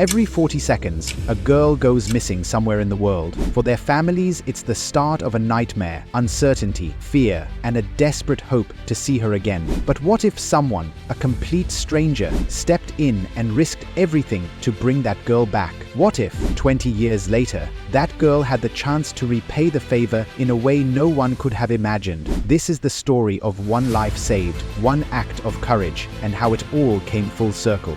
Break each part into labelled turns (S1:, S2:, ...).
S1: Every 40 seconds, a girl goes missing somewhere in the world. For their families, it's the start of a nightmare, uncertainty, fear, and a desperate hope to see her again. But what if someone, a complete stranger, stepped in and risked everything to bring that girl back? What if, 20 years later, that girl had the chance to repay the favor in a way no one could have imagined? This is the story of one life saved, one act of courage, and how it all came full circle.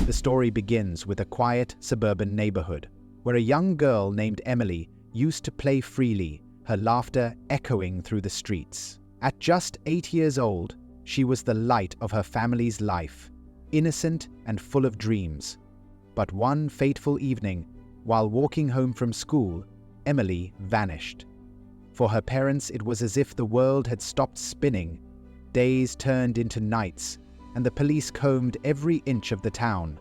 S1: The story begins with a quiet, suburban neighborhood, where a young girl named Emily used to play freely, her laughter echoing through the streets. At just 8 years old, she was the light of her family's life, innocent and full of dreams. But one fateful evening, while walking home from school, Emily vanished. For her parents, it was as if the world had stopped spinning. Days turned into nights, and the police combed every inch of the town.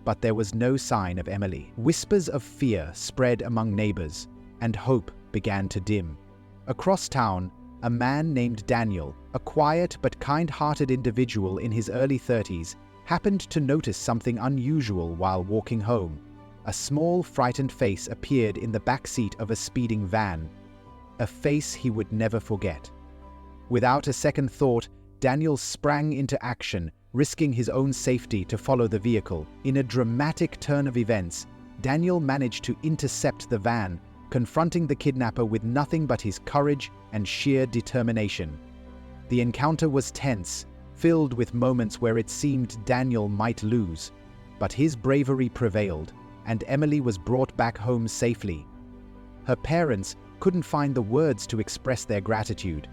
S1: But there was no sign of Emily. Whispers of fear spread among neighbors, and hope began to dim. Across town, a man named Daniel, a quiet but kind-hearted individual in his early 30s, happened to notice something unusual while walking home. A small, frightened face appeared in the back seat of a speeding van, a face he would never forget. Without a second thought, Daniel sprang into action, risking his own safety to follow the vehicle. In a dramatic turn of events, Daniel managed to intercept the van, confronting the kidnapper with nothing but his courage and sheer determination. The encounter was tense, filled with moments where it seemed Daniel might lose. But his bravery prevailed, and Emily was brought back home safely. Her parents couldn't find the words to express their gratitude.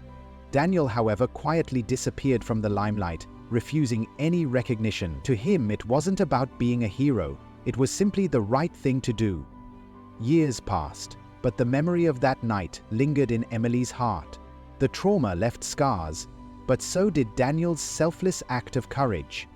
S1: Daniel, however, quietly disappeared from the limelight, refusing any recognition. To him, it wasn't about being a hero. It was simply the right thing to do. Years passed, but the memory of that night lingered in Emily's heart. The trauma left scars, but so did Daniel's selfless act of courage.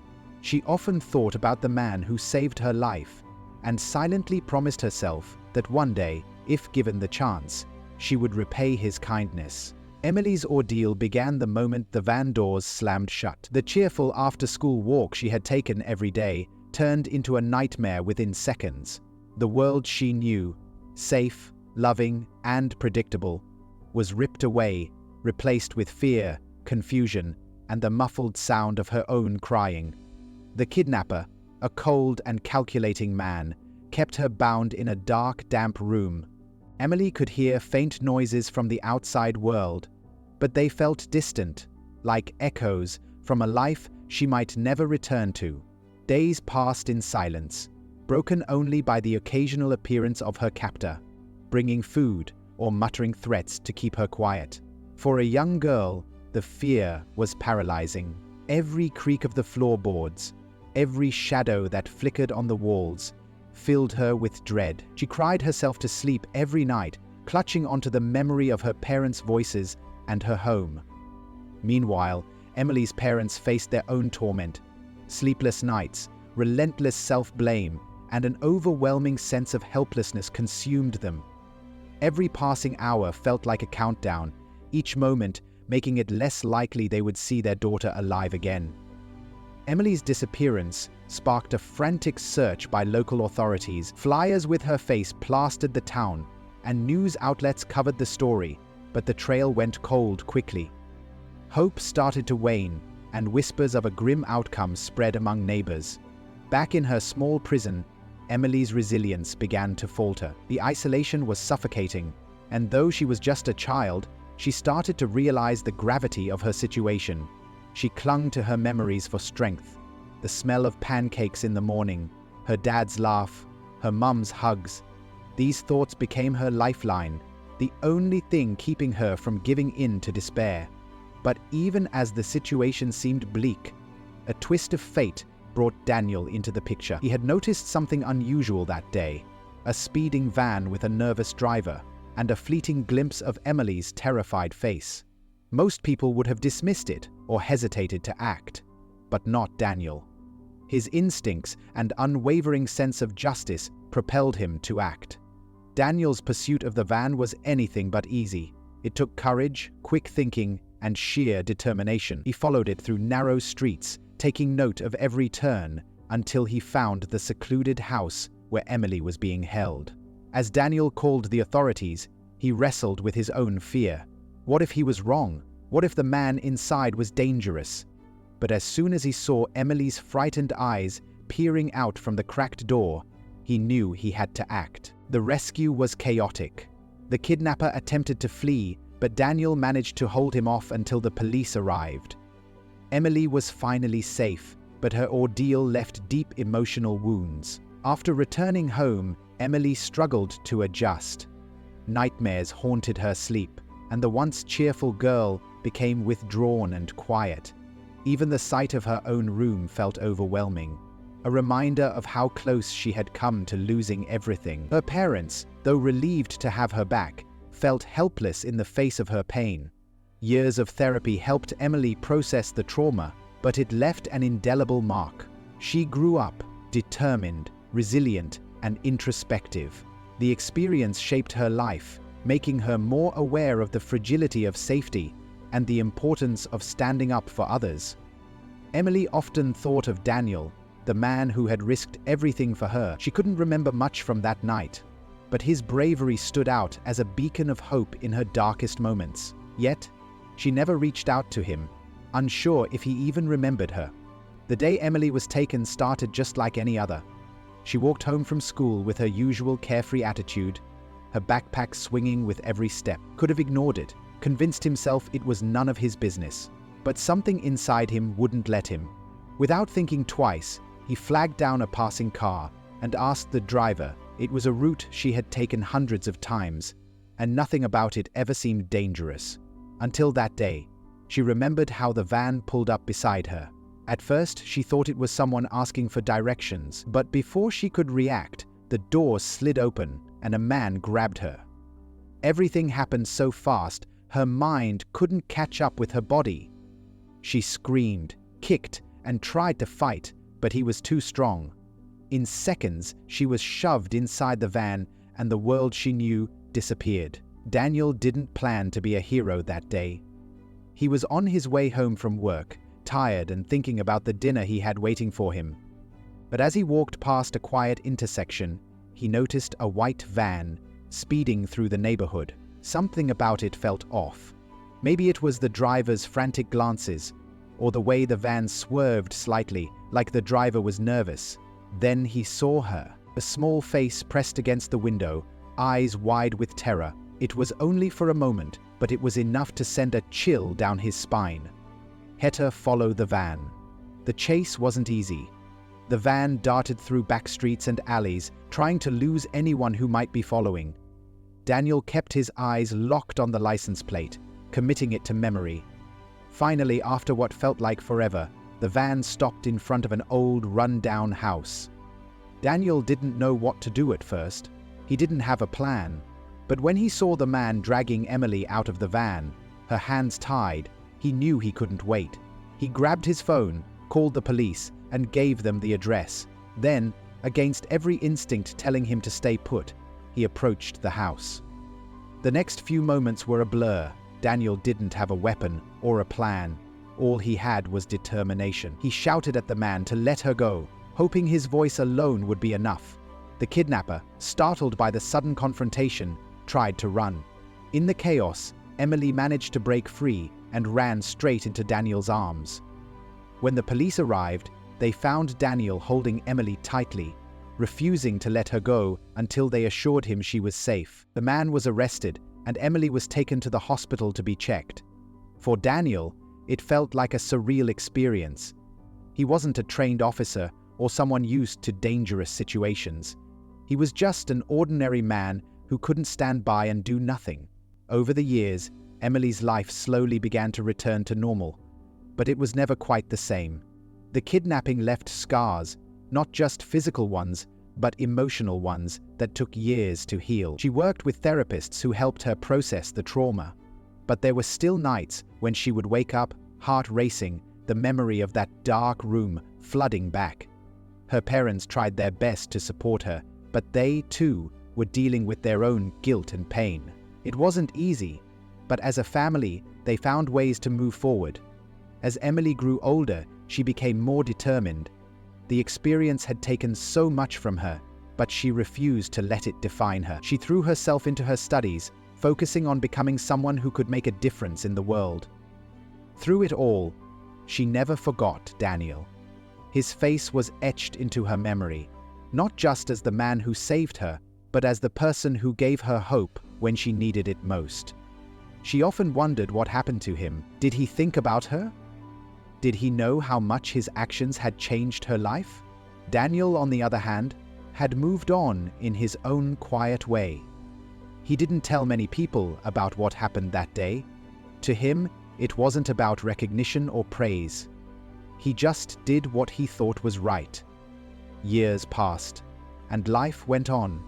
S1: She often thought about the man who saved her life, and silently promised herself that one day, if given the chance, she would repay his kindness. Emily's ordeal began the moment the van doors slammed shut. The cheerful after-school walk she had taken every day turned into a nightmare within seconds. The world she knew, safe, loving, and predictable, was ripped away, replaced with fear, confusion, and the muffled sound of her own crying. The kidnapper, a cold and calculating man, kept her bound in a dark, damp room. Emily could hear faint noises from the outside world, but they felt distant, like echoes from a life she might never return to. Days passed in silence, broken only by the occasional appearance of her captor, bringing food or muttering threats to keep her quiet. For a young girl, the fear was paralyzing. Every creak of the floorboards, every shadow that flickered on the walls, filled her with dread. She cried herself to sleep every night, clutching onto the memory of her parents' voices and her home. Meanwhile, Emily's parents faced their own torment. Sleepless nights, relentless self-blame, and an overwhelming sense of helplessness consumed them. Every passing hour felt like a countdown, each moment making it less likely they would see their daughter alive again. Emily's disappearance sparked a frantic search by local authorities. Flyers with her face plastered the town, and news outlets covered the story, but the trail went cold quickly. Hope started to wane, and whispers of a grim outcome spread among neighbors. Back in her small prison, Emily's resilience began to falter. The isolation was suffocating, and though she was just a child, she started to realize the gravity of her situation. She clung to her memories for strength. The smell of pancakes in the morning, her dad's laugh, her mum's hugs. These thoughts became her lifeline, the only thing keeping her from giving in to despair. But even as the situation seemed bleak, a twist of fate brought Daniel into the picture. He had noticed something unusual that day: a speeding van with a nervous driver, and a fleeting glimpse of Emily's terrified face. Most people would have dismissed it or hesitated to act, but not Daniel. His instincts and unwavering sense of justice propelled him to act. Daniel's pursuit of the van was anything but easy. It took courage, quick thinking, and sheer determination. He followed it through narrow streets, taking note of every turn, until he found the secluded house where Emily was being held. As Daniel called the authorities, he wrestled with his own fear. What if he was wrong? What if the man inside was dangerous? But as soon as he saw Emily's frightened eyes peering out from the cracked door, he knew he had to act. The rescue was chaotic. The kidnapper attempted to flee, but Daniel managed to hold him off until the police arrived. Emily was finally safe, but her ordeal left deep emotional wounds. After returning home, Emily struggled to adjust. Nightmares haunted her sleep, and the once cheerful girl became withdrawn and quiet. Even the sight of her own room felt overwhelming, a reminder of how close she had come to losing everything. Her parents, though relieved to have her back, felt helpless in the face of her pain. Years of therapy helped Emily process the trauma, but it left an indelible mark. She grew up, determined, resilient, and introspective. The experience shaped her life, making her more aware of the fragility of safety and the importance of standing up for others. Emily often thought of Daniel, the man who had risked everything for her. She couldn't remember much from that night, but his bravery stood out as a beacon of hope in her darkest moments. Yet, she never reached out to him, unsure if he even remembered her. The day Emily was taken started just like any other. She walked home from school with her usual carefree attitude, her backpack swinging with every step. Could have ignored it, convinced himself it was none of his business. But something inside him wouldn't let him. Without thinking twice, he flagged down a passing car and asked the driver. It was a route she had taken hundreds of times, and nothing about it ever seemed dangerous. Until that day, she remembered how the van pulled up beside her. At first, she thought it was someone asking for directions, but before she could react, the door slid open and a man grabbed her. Everything happened so fast, her mind couldn't catch up with her body. She screamed, kicked, and tried to fight, but he was too strong. In seconds, she was shoved inside the van, and the world she knew disappeared. Daniel didn't plan to be a hero that day. He was on his way home from work, tired and thinking about the dinner he had waiting for him. But as he walked past a quiet intersection, he noticed a white van speeding through the neighborhood. Something about it felt off. Maybe it was the driver's frantic glances, or the way the van swerved slightly, like the driver was nervous. Then he saw her, a small face pressed against the window, eyes wide with terror. It was only for a moment, but it was enough to send a chill down his spine. Hector followed the van. The chase wasn't easy. The van darted through back streets and alleys, trying to lose anyone who might be following. Daniel kept his eyes locked on the license plate, committing it to memory. Finally, after what felt like forever, the van stopped in front of an old, run-down house. Daniel didn't know what to do at first. He didn't have a plan. But when he saw the man dragging Emily out of the van, her hands tied, he knew he couldn't wait. He grabbed his phone, called the police, and gave them the address. Then, against every instinct telling him to stay put, he approached the house. The next few moments were a blur. Daniel didn't have a weapon or a plan. All he had was determination. He shouted at the man to let her go, hoping his voice alone would be enough. The kidnapper, startled by the sudden confrontation, tried to run. In the chaos, Emily managed to break free and ran straight into Daniel's arms. When the police arrived, they found Daniel holding Emily tightly, refusing to let her go until they assured him she was safe. The man was arrested, and Emily was taken to the hospital to be checked. For Daniel, it felt like a surreal experience. He wasn't a trained officer or someone used to dangerous situations. He was just an ordinary man who couldn't stand by and do nothing. Over the years, Emily's life slowly began to return to normal, but it was never quite the same. The kidnapping left scars, not just physical ones, but emotional ones that took years to heal. She worked with therapists who helped her process the trauma. But there were still nights when she would wake up, heart racing, the memory of that dark room flooding back. Her parents tried their best to support her, but they, too, were dealing with their own guilt and pain. It wasn't easy, but as a family, they found ways to move forward. As Emily grew older, she became more determined. The experience had taken so much from her, but she refused to let it define her. She threw herself into her studies, focusing on becoming someone who could make a difference in the world. Through it all, she never forgot Daniel. His face was etched into her memory, not just as the man who saved her, but as the person who gave her hope when she needed it most. She often wondered what happened to him. Did he think about her? Did he know how much his actions had changed her life? Daniel, on the other hand, had moved on in his own quiet way. He didn't tell many people about what happened that day. To him, it wasn't about recognition or praise. He just did what he thought was right. Years passed, and life went on.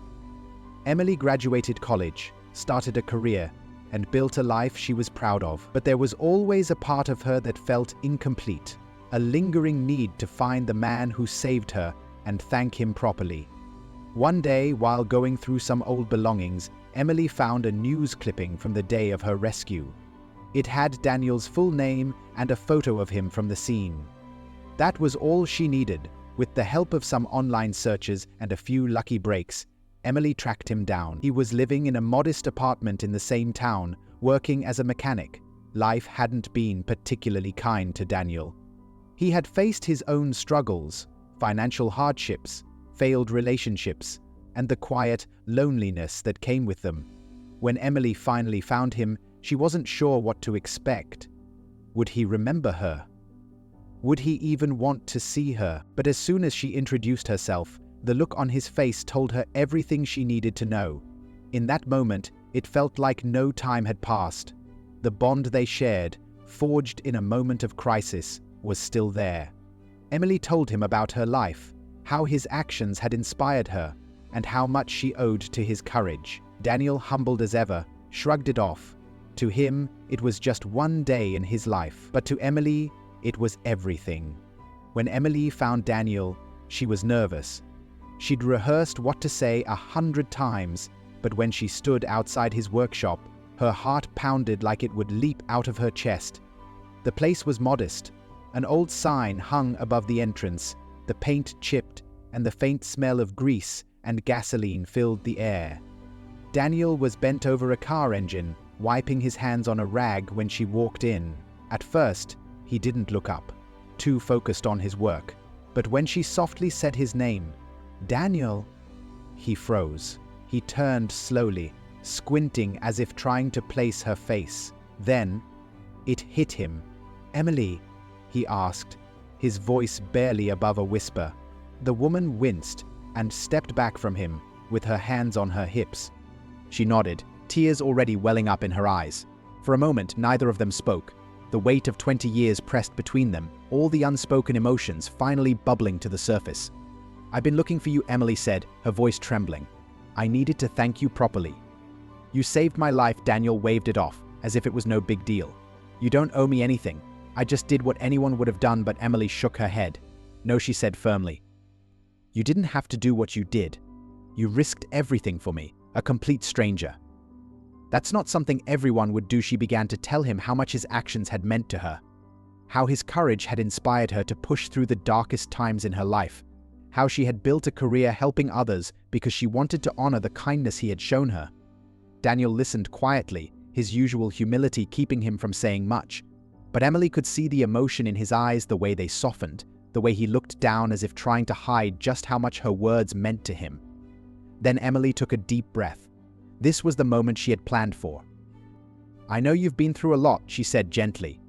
S1: Emily graduated college, started a career, and built a life she was proud of. But there was always a part of her that felt incomplete, a lingering need to find the man who saved her and thank him properly. One day, while going through some old belongings, Emily found a news clipping from the day of her rescue. It had Daniel's full name and a photo of him from the scene. That was all she needed. With the help of some online searches and a few lucky breaks, Emily tracked him down. He was living in a modest apartment in the same town, working as a mechanic. Life hadn't been particularly kind to Daniel. He had faced his own struggles, financial hardships, failed relationships, and the quiet loneliness that came with them. When Emily finally found him, she wasn't sure what to expect. Would he remember her? Would he even want to see her? But as soon as she introduced herself, the look on his face told her everything she needed to know. In that moment, it felt like no time had passed. The bond they shared, forged in a moment of crisis, was still there. Emily told him about her life, how his actions had inspired her, and how much she owed to his courage. Daniel, humbled as ever, shrugged it off. To him, it was just one day in his life, but to Emily, it was everything. When Emily found Daniel, she was nervous. She'd rehearsed what to say 100 times, but when she stood outside his workshop, her heart pounded like it would leap out of her chest. The place was modest. An old sign hung above the entrance, the paint chipped, and the faint smell of grease and gasoline filled the air. Daniel was bent over a car engine, wiping his hands on a rag when she walked in. At first, he didn't look up, too focused on his work. But when she softly said his name, "Daniel," he froze. He turned slowly, squinting as if trying to place her face. Then, it hit him. "Emily?" he asked, his voice barely above a whisper. The woman winced and stepped back from him, with her hands on her hips. She nodded, tears already welling up in her eyes. For a moment, neither of them spoke. The weight of 20 years pressed between them, all the unspoken emotions finally bubbling to the surface. "I've been looking for you," Emily said, her voice trembling. "I needed to thank you properly." "You saved my life," Daniel waved it off, as if it was no big deal. "You don't owe me anything. I just did what anyone would have done," but Emily shook her head. "No," she said firmly. "You didn't have to do what you did. You risked everything for me, a complete stranger." That's not something everyone would do. She began to tell him how much his actions had meant to her, how his courage had inspired her to push through the darkest times in her life, how she had built a career helping others because she wanted to honor the kindness he had shown her. Daniel listened quietly, his usual humility keeping him from saying much. But Emily could see the emotion in his eyes, the way they softened, the way he looked down as if trying to hide just how much her words meant to him. Then Emily took a deep breath. This was the moment she had planned for. "I know you've been through a lot," she said gently.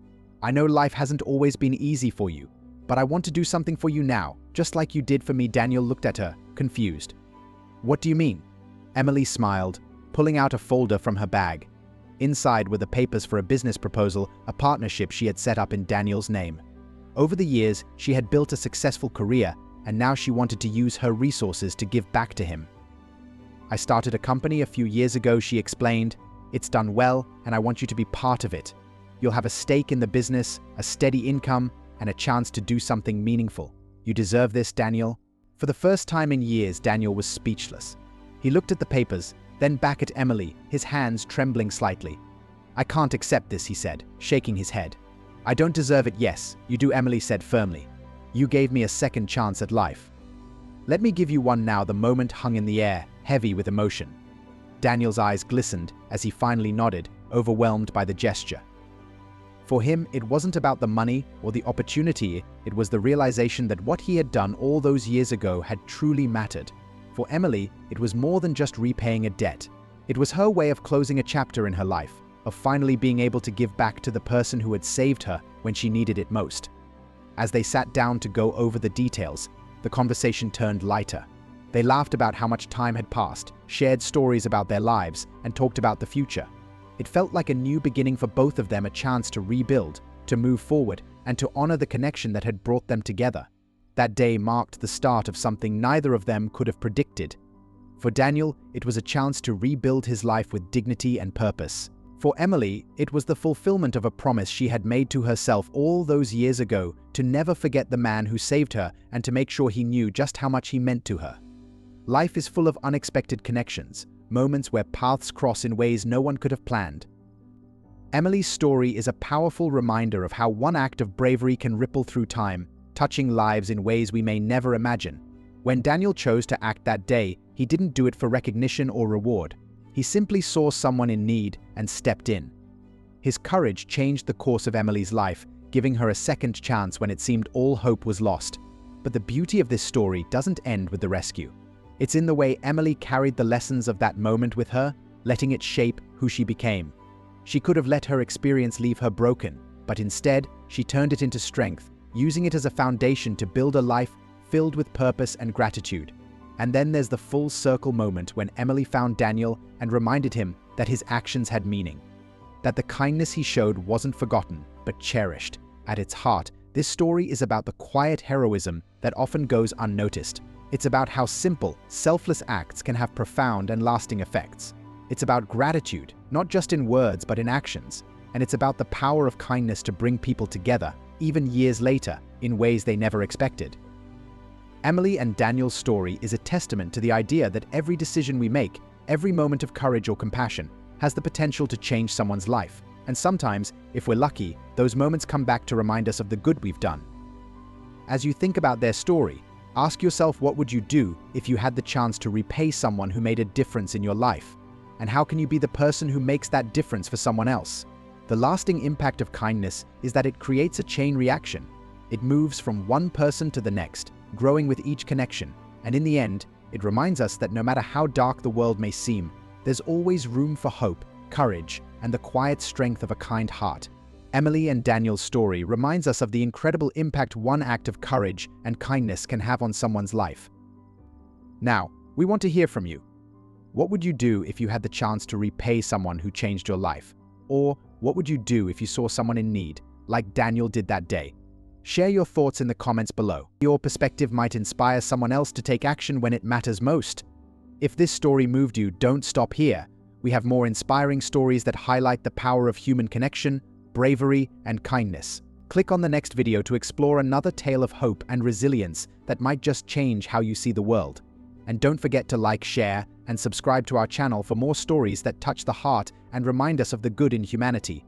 S1: "I know life hasn't always been easy for you, but I want to do something for you now, just like you did for me." Daniel looked at her, confused. "What do you mean?" Emily smiled, pulling out a folder from her bag. Inside were the papers for a business proposal, a partnership she had set up in Daniel's name. Over the years, she had built a successful career, and now she wanted to use her resources to give back to him. "I started a company a few years ago," she explained. "It's done well, and I want you to be part of it. You'll have a stake in the business, a steady income, and a chance to do something meaningful. You deserve this, Daniel." For the first time in years, Daniel was speechless. He looked at the papers, then back at Emily, his hands trembling slightly. "I can't accept this," he said, shaking his head. "I don't deserve it." "Yes, you do," Emily said firmly. You gave me a second chance at life. Let me give you one now." The moment hung in the air, heavy with emotion. Daniel's eyes glistened as he finally nodded, overwhelmed by the gesture. For him, it wasn't about the money or the opportunity, it was the realization that what he had done all those years ago had truly mattered. For Emily, it was more than just repaying a debt. It was her way of closing a chapter in her life, of finally being able to give back to the person who had saved her when she needed it most. As they sat down to go over the details, the conversation turned lighter. They laughed about how much time had passed, shared stories about their lives, and talked about the future. It felt like a new beginning for both of them, a chance to rebuild, to move forward, and to honor the connection that had brought them together. That day marked the start of something neither of them could have predicted. For Daniel, it was a chance to rebuild his life with dignity and purpose. For Emily, it was the fulfillment of a promise she had made to herself all those years ago to never forget the man who saved her and to make sure he knew just how much he meant to her. Life is full of unexpected connections, moments where paths cross in ways no one could have planned. Emily's story is a powerful reminder of how one act of bravery can ripple through time, touching lives in ways we may never imagine. When Daniel chose to act that day, he didn't do it for recognition or reward. He simply saw someone in need and stepped in. His courage changed the course of Emily's life, giving her a second chance when it seemed all hope was lost. But the beauty of this story doesn't end with the rescue. It's in the way Emily carried the lessons of that moment with her, letting it shape who she became. She could have let her experience leave her broken, but instead, she turned it into strength, using it as a foundation to build a life filled with purpose and gratitude. And then there's the full circle moment when Emily found Daniel and reminded him that his actions had meaning, that the kindness he showed wasn't forgotten, but cherished. At its heart, this story is about the quiet heroism that often goes unnoticed. It's about how simple, selfless acts can have profound and lasting effects. It's about gratitude, not just in words but in actions. And it's about the power of kindness to bring people together, even years later, in ways they never expected. Emily and Daniel's story is a testament to the idea that every decision we make, every moment of courage or compassion, has the potential to change someone's life. And sometimes, if we're lucky, those moments come back to remind us of the good we've done. As you think about their story, ask yourself, what would you do if you had the chance to repay someone who made a difference in your life? And how can you be the person who makes that difference for someone else? The lasting impact of kindness is that it creates a chain reaction. It moves from one person to the next, growing with each connection. And in the end, it reminds us that no matter how dark the world may seem, there's always room for hope, courage, and the quiet strength of a kind heart. Emily and Daniel's story reminds us of the incredible impact one act of courage and kindness can have on someone's life. Now, we want to hear from you. What would you do if you had the chance to repay someone who changed your life? Or what would you do if you saw someone in need, like Daniel did that day? Share your thoughts in the comments below. Your perspective might inspire someone else to take action when it matters most. If this story moved you, don't stop here. We have more inspiring stories that highlight the power of human connection, bravery, and kindness. Click on the next video to explore another tale of hope and resilience that might just change how you see the world. And don't forget to like, share, and subscribe to our channel for more stories that touch the heart and remind us of the good in humanity.